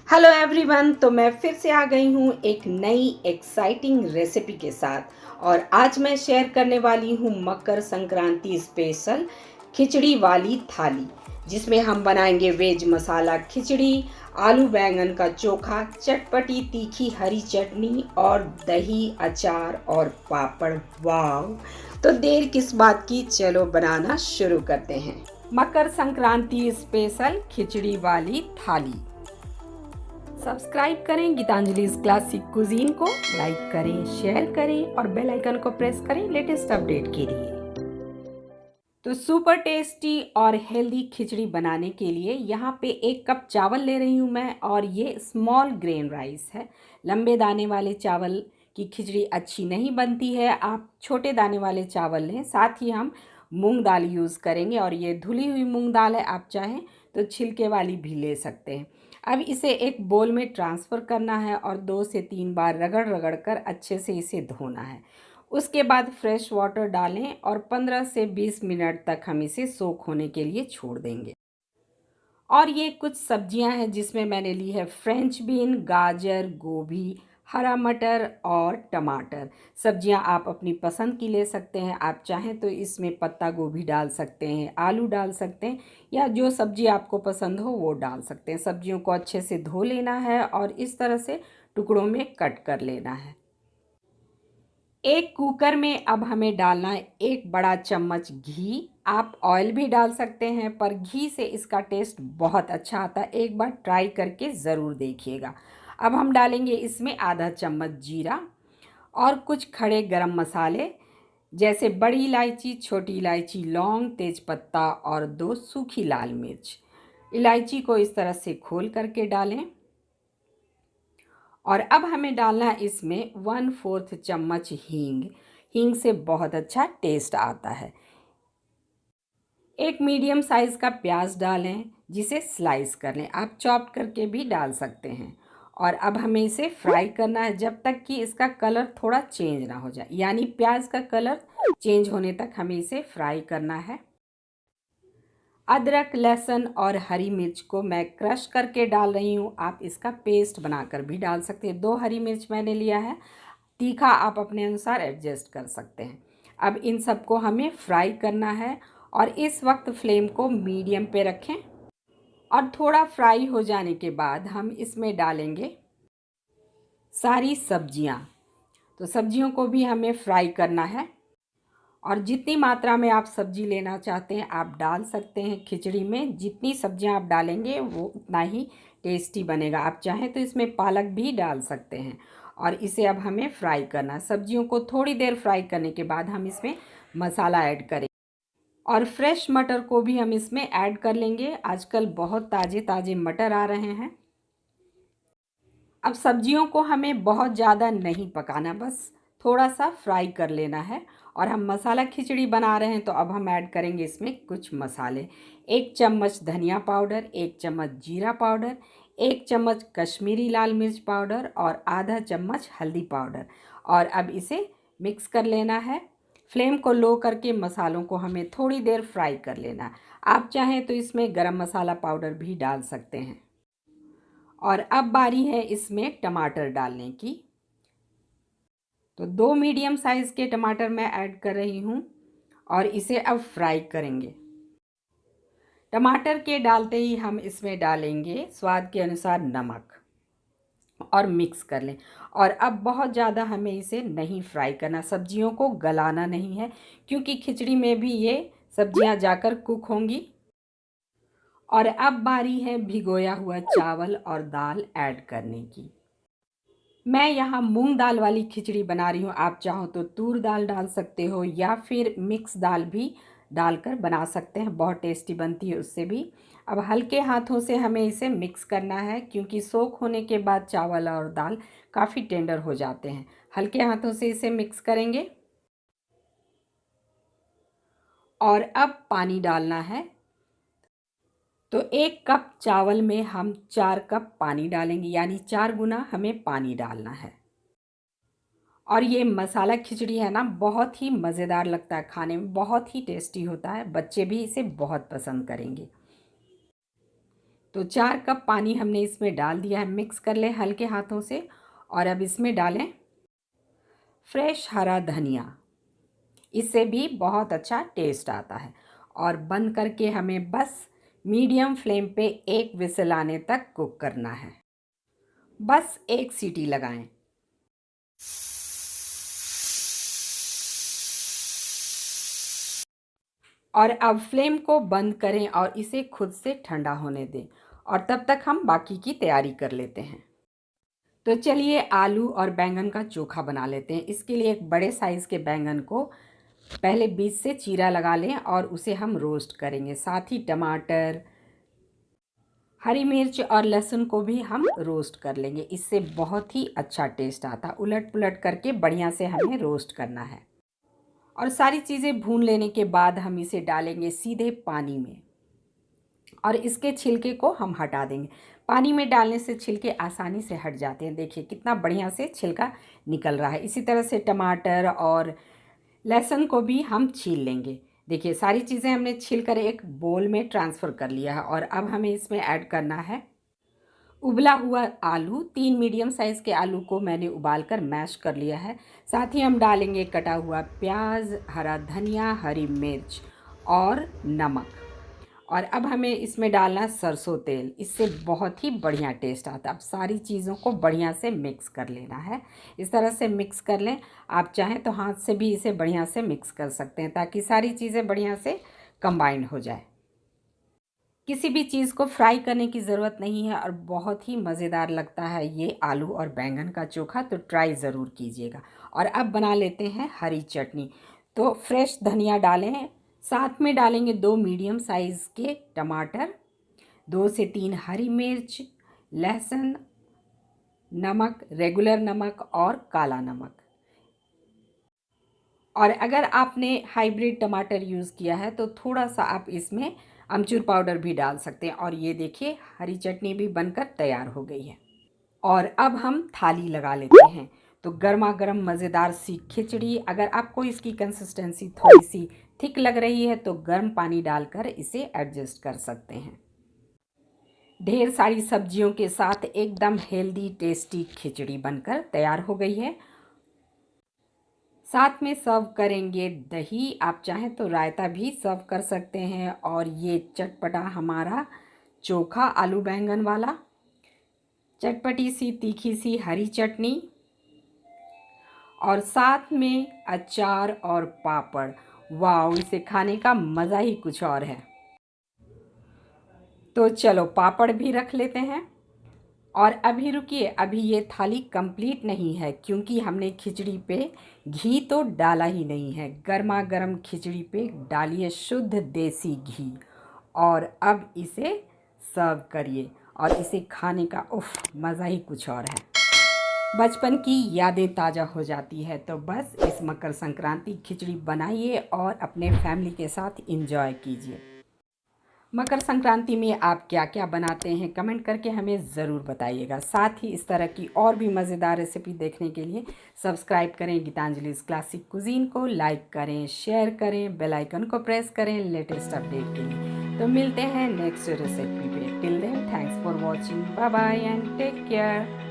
Hello everyone. तो मैं फिर से आ गई हूँ एक नई एक्साइटिंग रेसिपी के साथ और आज मैं शेयर करने वाली हूँ मकर संक्रांति स्पेशल खिचड़ी वाली थाली, जिसमें हम बनाएंगे वेज मसाला खिचड़ी, आलू बैंगन का चोखा, चटपटी तीखी हरी चटनी और दही अचार और पापड़। वाह! तो देर किस बात की, चलो बनाना शुरू करते हैं। मकर संक्रांति स्पेशल खिचड़ी वाली थाली। सब्सक्राइब करें गीतांजलि क्लासिक कुजीन को, लाइक करें, शेयर करें और बेल आइकन को प्रेस करें लेटेस्ट अपडेट के लिए। तो सुपर टेस्टी और हेल्दी खिचड़ी बनाने के लिए यहाँ पे 1 कप चावल ले रही हूँ मैं, और ये स्मॉल ग्रेन राइस है। लंबे दाने वाले चावल की खिचड़ी अच्छी नहीं बनती है, आप छोटे दाने वाले चावल लें। साथ ही हम मूंग दाल यूज़ करेंगे, और ये धुली हुई मूंग दाल है, आप चाहें तो छिलके वाली भी ले सकते हैं। अब इसे एक बोल में ट्रांसफ़र करना है और 2 से 3 बार रगड़ रगड़ कर अच्छे से इसे धोना है। उसके बाद फ्रेश वाटर डालें और 15 से 20 मिनट तक हम इसे सोख होने के लिए छोड़ देंगे। और ये कुछ सब्जियां हैं जिसमें मैंने ली है फ्रेंच बीन, गाजर, गोभी, हरा मटर और टमाटर। सब्जियां आप अपनी पसंद की ले सकते हैं, आप चाहें तो इसमें पत्ता गोभी डाल सकते हैं, आलू डाल सकते हैं, या जो सब्जी आपको पसंद हो वो डाल सकते हैं। सब्जियों को अच्छे से धो लेना है और इस तरह से टुकड़ों में कट कर लेना है। एक कुकर में अब हमें डालना है 1 बड़ा चम्मच घी। आप ऑयल भी डाल सकते हैं, पर घी से इसका टेस्ट बहुत अच्छा आता है, एक बार ट्राई करके ज़रूर देखिएगा। अब हम डालेंगे इसमें आधा चम्मच जीरा और कुछ खड़े गरम मसाले, जैसे बड़ी इलायची, छोटी इलायची, लौंग, तेज़पत्ता और 2 सूखी लाल मिर्च। इलायची को इस तरह से खोल करके डालें। और अब हमें डालना है इसमें 1/4 चम्मच हींग। हींग से बहुत अच्छा टेस्ट आता है। एक मीडियम साइज़ का प्याज डालें, जिसे स्लाइस कर लें, आप चॉप करके भी डाल सकते हैं। और अब हमें इसे फ्राई करना है जब तक कि इसका कलर थोड़ा चेंज ना हो जाए, यानी प्याज का कलर चेंज होने तक हमें इसे फ्राई करना है। अदरक, लहसुन और हरी मिर्च को मैं क्रश करके डाल रही हूँ, आप इसका पेस्ट बनाकर भी डाल सकते हैं। 2 हरी मिर्च मैंने लिया है, तीखा आप अपने अनुसार एडजस्ट कर सकते हैं। अब इन सबको हमें फ्राई करना है और इस वक्त फ्लेम को मीडियम पे रखें। और थोड़ा फ्राई हो जाने के बाद हम इसमें डालेंगे सारी सब्जियां। तो सब्जियों को भी हमें फ्राई करना है, और जितनी मात्रा में आप सब्जी लेना चाहते हैं आप डाल सकते हैं। खिचड़ी में जितनी सब्जियां आप डालेंगे वो उतना ही टेस्टी बनेगा। आप चाहें तो इसमें पालक भी डाल सकते हैं। और इसे अब हमें फ्राई करना है। सब्जियों को थोड़ी देर फ्राई करने के बाद हम इसमें मसाला ऐड करेंगे, और फ्रेश मटर को भी हम इसमें ऐड कर लेंगे। आजकल बहुत ताज़े ताज़े मटर आ रहे हैं। अब सब्जियों को हमें बहुत ज़्यादा नहीं पकाना, बस थोड़ा सा फ्राई कर लेना है। और हम मसाला खिचड़ी बना रहे हैं, तो अब हम ऐड करेंगे इसमें कुछ मसाले। 1 चम्मच धनिया पाउडर, 1 चम्मच जीरा पाउडर, 1 चम्मच कश्मीरी लाल मिर्च पाउडर और आधा चम्मच हल्दी पाउडर। और अब इसे मिक्स कर लेना है। फ्लेम को लो करके मसालों को हमें थोड़ी देर फ्राई कर लेना है। आप चाहें तो इसमें गरम मसाला पाउडर भी डाल सकते हैं। और अब बारी है इसमें टमाटर डालने की। तो 2 मीडियम साइज़ के टमाटर मैं ऐड कर रही हूँ, और इसे अब फ्राई करेंगे। टमाटर के डालते ही हम इसमें डालेंगे स्वाद के अनुसार नमक और मिक्स कर लें। और अब बहुत ज़्यादा हमें इसे नहीं फ्राई करना, सब्जियों को गलाना नहीं है, क्योंकि खिचड़ी में भी ये सब्जियां जाकर कुक होंगी। और अब बारी है भिगोया हुआ चावल और दाल ऐड करने की। मैं यहाँ मूंग दाल वाली खिचड़ी बना रही हूँ, आप चाहो तो तूर दाल डाल सकते हो या फिर मिक्स दाल भी डालकर बना सकते हैं, बहुत टेस्टी बनती है उससे भी। अब हल्के हाथों से हमें इसे मिक्स करना है, क्योंकि सोख होने के बाद चावल और दाल काफ़ी टेंडर हो जाते हैं। हल्के हाथों से इसे मिक्स करेंगे। और अब पानी डालना है। तो 1 कप चावल में हम 4 कप पानी डालेंगे, यानी 4 गुना हमें पानी डालना है। और ये मसाला खिचड़ी है ना, बहुत ही मज़ेदार लगता है, खाने में बहुत ही टेस्टी होता है, बच्चे भी इसे बहुत पसंद करेंगे। तो 4 कप पानी हमने इसमें डाल दिया है। मिक्स कर लें हल्के हाथों से और अब इसमें डालें फ्रेश हरा धनिया, इससे भी बहुत अच्छा टेस्ट आता है। और बंद करके हमें बस मीडियम फ्लेम पे 1 विसल आने तक कुक करना है। बस 1 सीटी लगाएं। और अब फ्लेम को बंद करें और इसे खुद से ठंडा होने दें और तब तक हम बाकी की तैयारी कर लेते हैं। तो चलिए आलू और बैंगन का चोखा बना लेते हैं। इसके लिए एक बड़े साइज़ के बैंगन को पहले बीच से चीरा लगा लें और उसे हम रोस्ट करेंगे। साथ ही टमाटर, हरी मिर्च और लहसुन को भी हम रोस्ट कर लेंगे। इससे बहुत ही अच्छा टेस्ट आता है। उलट पुलट करके बढ़िया से हमें रोस्ट करना है। और सारी चीज़ें भून लेने के बाद हम इसे डालेंगे सीधे पानी में और इसके छिलके को हम हटा देंगे। पानी में डालने से छिलके आसानी से हट जाते हैं। देखिए कितना बढ़िया से छिलका निकल रहा है। इसी तरह से टमाटर और लहसुन को भी हम छील लेंगे। देखिए सारी चीज़ें हमने छील कर एक बोल में ट्रांसफ़र कर लिया है। और अब हमें इसमें ऐड करना है उबला हुआ आलू। 3 मीडियम साइज़ के आलू को मैंने उबाल कर मैश कर लिया है। साथ ही हम डालेंगे कटा हुआ प्याज, हरा धनिया, हरी मिर्च और नमक। और अब हमें इसमें डालना है सरसों तेल, इससे बहुत ही बढ़िया टेस्ट आता है। अब सारी चीज़ों को बढ़िया से मिक्स कर लेना है। इस तरह से मिक्स कर लें। आप चाहें तो हाथ से भी इसे बढ़िया से मिक्स कर सकते हैं ताकि सारी चीज़ें बढ़िया से कंबाइन हो जाए। किसी भी चीज़ को फ्राई करने की ज़रूरत नहीं है और बहुत ही मज़ेदार लगता है ये आलू और बैंगन का चोखा। तो ट्राई ज़रूर कीजिएगा। और अब बना लेते हैं हरी चटनी। तो फ्रेश धनिया डालें, साथ में डालेंगे 2 मीडियम साइज़ के टमाटर, 2 से 3 हरी मिर्च, लहसुन, नमक, रेगुलर नमक और काला नमक। और अगर आपने हाइब्रिड टमाटर यूज़ किया है तो थोड़ा सा आप इसमें अमचूर पाउडर भी डाल सकते हैं। और ये देखिए हरी चटनी भी बनकर तैयार हो गई है। और अब हम थाली लगा लेते हैं। तो गर्मा गर्म मज़ेदार सी खिचड़ी। अगर आपको इसकी कंसिस्टेंसी थोड़ी सी थिक लग रही है तो गर्म पानी डालकर इसे एडजस्ट कर सकते हैं। ढेर सारी सब्जियों के साथ एकदम हेल्दी टेस्टी खिचड़ी बनकर तैयार हो गई है। साथ में सर्व करेंगे दही। आप चाहें तो रायता भी सर्व कर सकते हैं। और ये चटपटा हमारा चोखा आलू बैंगन वाला, चटपटी सी तीखी सी हरी चटनी और साथ में अचार और पापड़। वाह, इसे खाने का मज़ा ही कुछ और है। तो चलो पापड़ भी रख लेते हैं। और अभी रुकिए, अभी ये थाली कंप्लीट नहीं है क्योंकि हमने खिचड़ी पे घी तो डाला ही नहीं है। गर्मा गर्म खिचड़ी पे डालिए शुद्ध देसी घी और अब इसे सर्व करिए। और इसे खाने का मज़ा ही कुछ और है। बचपन की यादें ताज़ा हो जाती है। तो बस इस मकर संक्रांति खिचड़ी बनाइए और अपने फैमिली के साथ एंजॉय कीजिए। मकर संक्रांति में आप क्या क्या बनाते हैं कमेंट करके हमें ज़रूर बताइएगा। साथ ही इस तरह की और भी मज़ेदार रेसिपी देखने के लिए सब्सक्राइब करें गीतांजलि's क्लासिक कुजीन को, लाइक करें, शेयर करें, बेल आइकन को प्रेस करें लेटेस्ट अपडेट के लिए। तो मिलते हैं नेक्स्ट रेसिपी पे। Till then thanks for watching, bye bye and take care.